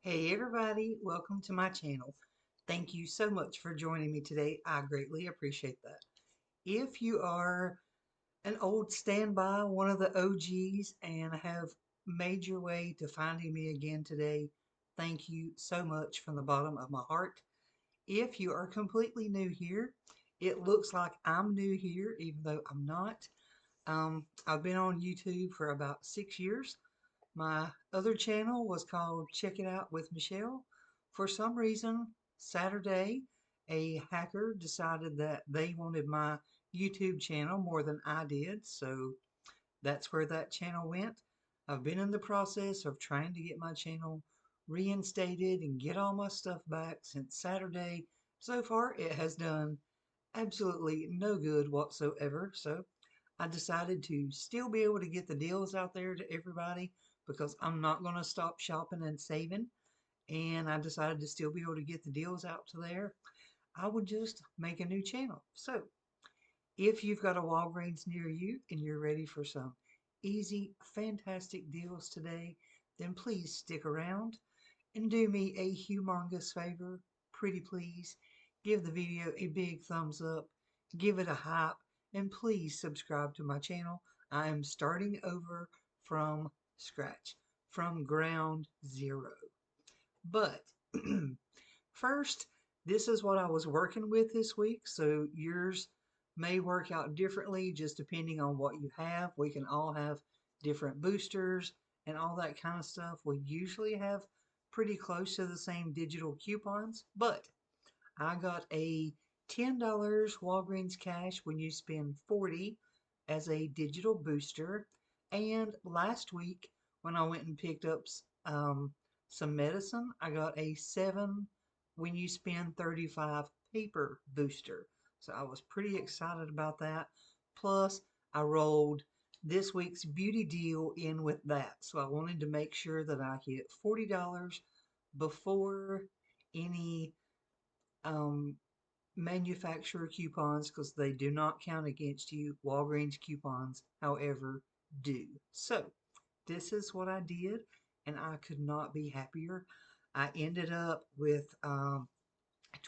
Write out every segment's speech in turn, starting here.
Hey everybody, welcome to my channel. Thank you so much for joining me today. I greatly appreciate that. If you are an old standby, one of the OGs, and have made your way to finding me again today, thank you so much from the bottom of my heart. If you are completely new here, it looks like I'm new here, even though I'm not. I've been on YouTube for about 6 years. My other channel was called Check It Out with Michelle. For some reason, Saturday, a hacker decided that they wanted my YouTube channel more than I did, so that's where that channel went. I've been in the process of trying to get my channel reinstated and get all my stuff back since Saturday. So far, it has done absolutely no good whatsoever. So I decided to still be able to get the deals out there to everybody because I'm not going to stop shopping and saving. And I decided to still be able to get the deals out to there. I would just make a new channel. So if you've got a Walgreens near you and you're ready for some easy, fantastic deals today, then please stick around and do me a humongous favor. Pretty please, give the video a big thumbs up, give it a hype, and please subscribe to my channel. I am starting over from scratch, from ground zero. But first, this is what I was working with this week, so yours may work out differently just depending on what you have. We can all have different boosters and all that kind of stuff. We usually have pretty close to the same digital coupons, but I got a $10 Walgreens cash when you spend 40 as a digital booster. And last week, when I went and picked up some medicine, I got a 7 when you spend 35 paper booster. So I was pretty excited about that. Plus, I rolled this week's beauty deal in with that. So I wanted to make sure that I hit $40 before any um, manufacturer coupons because they do not count against you. Walgreens coupons, however, do. So this is what I did, and I could not be happier. I ended up with a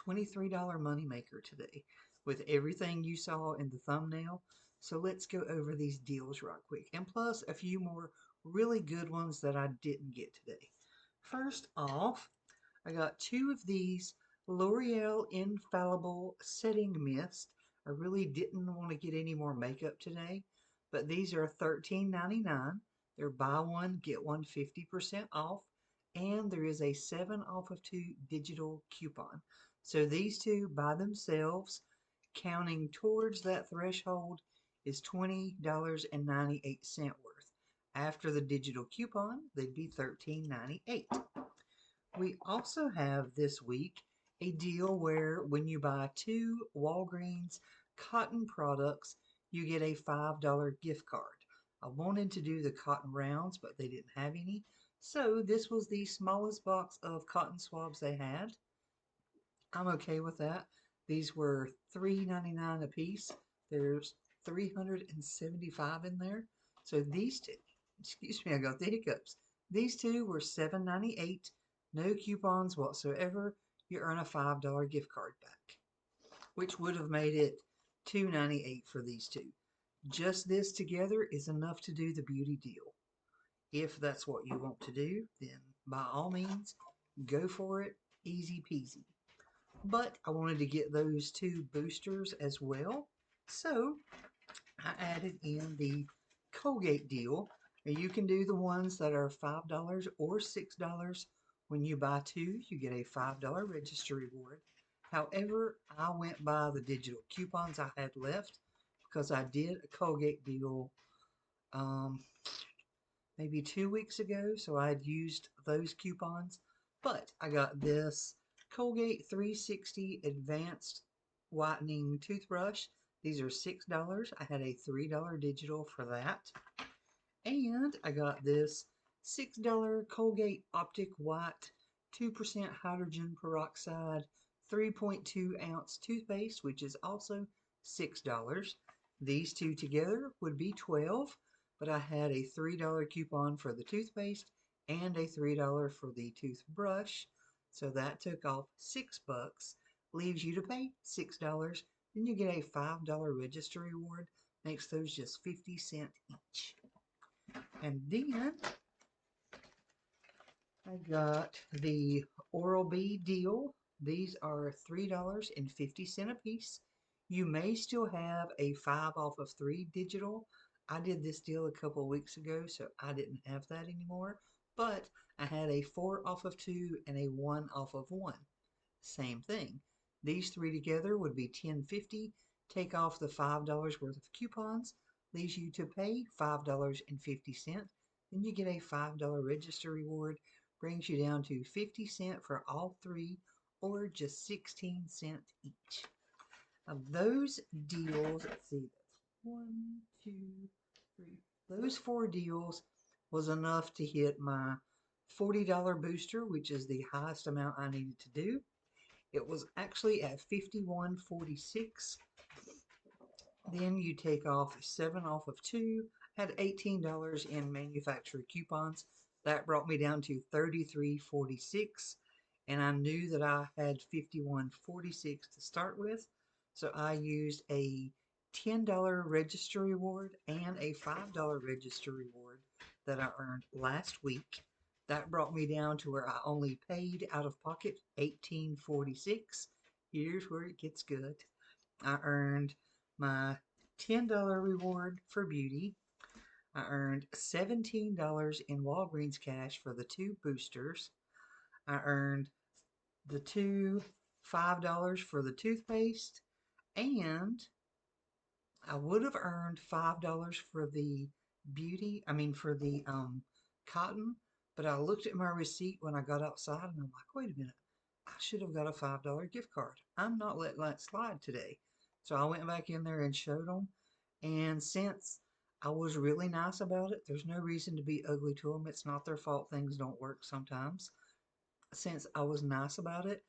$23 moneymaker today with everything you saw in the thumbnail. So let's go over these deals right quick, and plus a few more really good ones that I didn't get today. First off, I got two of these L'Oreal Infallible Setting Mist. I really didn't want to get any more makeup today, but these are $13.99. They're buy one, get one 50% off, and there is a 7 off of 2 digital coupon. So these two by themselves, counting towards that threshold, is $20.98 worth. After the digital coupon, they'd be $13.98. We also have this week a deal where when you buy 2 Walgreens cotton products, you get a $5 gift card. I wanted to do the cotton rounds, but they didn't have any. So this was the smallest box of cotton swabs they had. I'm okay with that. These were $3.99 a piece. There's 375 in there. So these two, excuse me, I got the hiccups. These two were $7.98. No coupons whatsoever. You earn a $5 gift card back, which would have made it $2.98 for these two. Just this together is enough to do the beauty deal. If that's what you want to do, then by all means, go for it. Easy peasy. But I wanted to get those two boosters as well. So I added in the Colgate deal. Now you can do the ones that are $5 or $6. When you buy two, you get a $5 register reward. However, I went by the digital coupons I had left because I did a Colgate deal um, maybe 2 weeks ago, so I had used those coupons. But I got this Colgate 360 Advanced Whitening Toothbrush. These are $6. I had a $3 digital for that. And I got this $6 Colgate Optic White 2% hydrogen peroxide 3.2 ounce toothpaste, which is also $6. These two together would be 12, but I had a $3 coupon for the toothpaste and a $3 for the toothbrush. So that took off $6, leaves you to pay $6. Then you get a $5 register reward, makes those just 50 cents each. And then I got the Oral-B deal. These are $3.50 a piece. You may still have a 5 off of 3 digital. I did this deal a couple of weeks ago, so I didn't have that anymore. But I had a 4 off of 2 and a 1 off of 1. Same thing. These three together would be $10.50. Take off the $5 worth of coupons, leaves you to pay $5.50. Then you get a $5 register reward, brings you down to 50 cents for all three, or just 16 cents each. Now those deals, let's see, that's one, two, three. Those four deals was enough to hit my $40 booster, which is the highest amount I needed to do. It was actually at 51.46. Then you take off 7 off of 2, had $18 in manufacturer coupons. That brought me down to 33.46, and I knew that I had 51.46 to start with, so I used a $10 register reward and a $5 register reward that I earned last week. That brought me down to where I only paid out of pocket $18.46. Here's where it gets good. I earned my $10 reward for beauty. I earned $17 in Walgreens cash for the two boosters. I earned the two $5 for the toothpaste, and I would have earned $5 for the for the cotton, but I looked at my receipt when I got outside and I'm like, wait a minute, I should have got a $5 gift card. I'm not letting that slide today. So I went back in there and showed them. And since I was really nice about it, there's no reason to be ugly to them. It's not their fault things don't work sometimes. Since I was nice about it,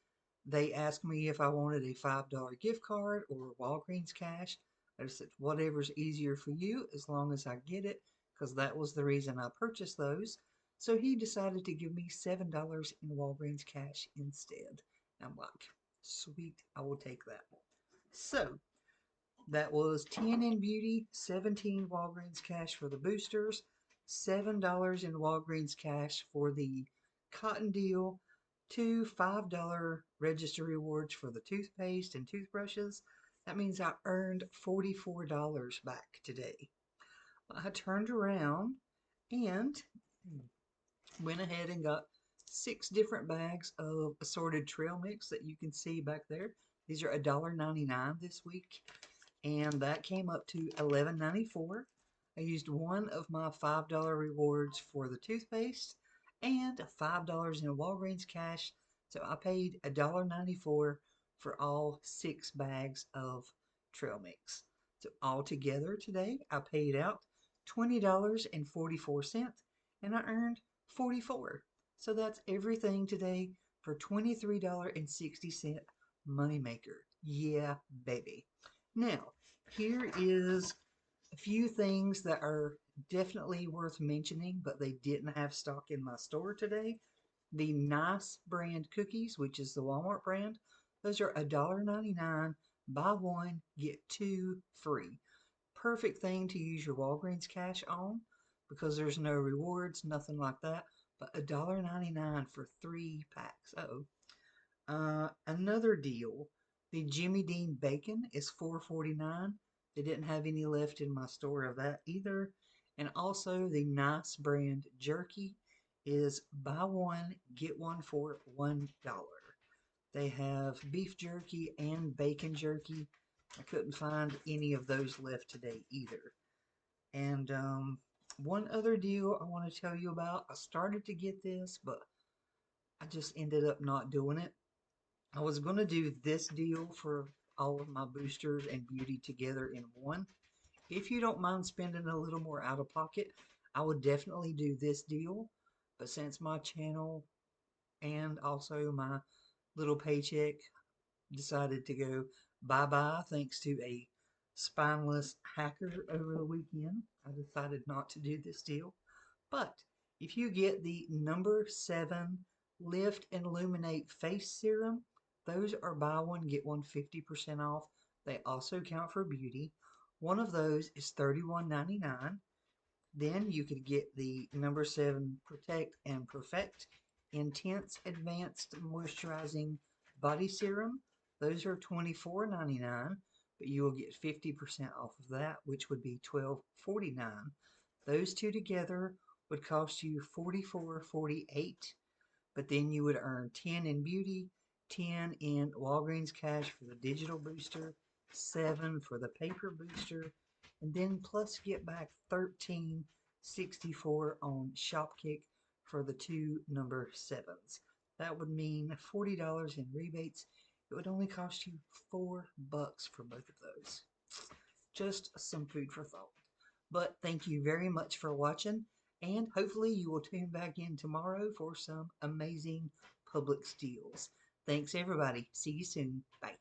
they asked me if I wanted a $5 gift card or Walgreens cash. I said, whatever's easier for you, as long as I get it, because that was the reason I purchased those. So he decided to give me $7 in Walgreens cash instead. I'm like, sweet, I will take that. So that was 10 in beauty, 17 Walgreens cash for the boosters, $7 in Walgreens cash for the cotton deal, two $5 register rewards for the toothpaste and toothbrushes. That means I earned $44 back today. I turned around and went ahead and got 6 different bags of assorted trail mix that you can see back there. These are $1.99 this week, and that came up to $11.94. I used one of my $5 rewards for the toothpaste and $5 in Walgreens cash, so I paid $1.94 for all 6 bags of trail mix. So altogether today, I paid out $20.44 and I earned 44. So that's everything today for $23.60 Moneymaker. Yeah, baby. Now, here is a few things that are definitely worth mentioning, but they didn't have stock in my store today. The Nice brand cookies, which is the Walmart brand, those are $1.99. Buy one, get two free. Perfect thing to use your Walgreens cash on because there's no rewards, nothing like that. But $1.99 for 3 packs. Another deal. The Jimmy Dean bacon is $4.49. They didn't have any left in my store of that either. And also the Nice brand jerky is buy one, get one for $1. They have beef jerky and bacon jerky. I couldn't find any of those left today either. And one other deal I want to tell you about. I started to get this, but I just ended up not doing it. I was going to do this deal for all of my boosters and beauty together in one. If you don't mind spending a little more out of pocket, I would definitely do this deal. But since my channel and also my little paycheck decided to go bye-bye thanks to a spineless hacker over the weekend, I decided not to do this deal. But If you get the number 7 Lift and Illuminate Face Serum, those are buy one, get one 50% off. They also count for beauty. One of those is $31.99. Then you could get the number 7 Protect and Perfect Intense Advanced Moisturizing Body Serum. Those are $24.99, but you will get 50% off of that, which would be $12.49. Those two together would cost you $44.48, but then you would earn 10 in beauty, 10 in Walgreens cash for the digital booster, 7 for the paper booster, and then plus get back 13.64 on Shopkick for the two number 7s. That would mean $40 in rebates. It would only cost you $4 for both of those. Just some food for thought. But thank you very much for watching, and hopefully you will tune back in tomorrow for some amazing Publix deals. Thanks, everybody. See you soon. Bye.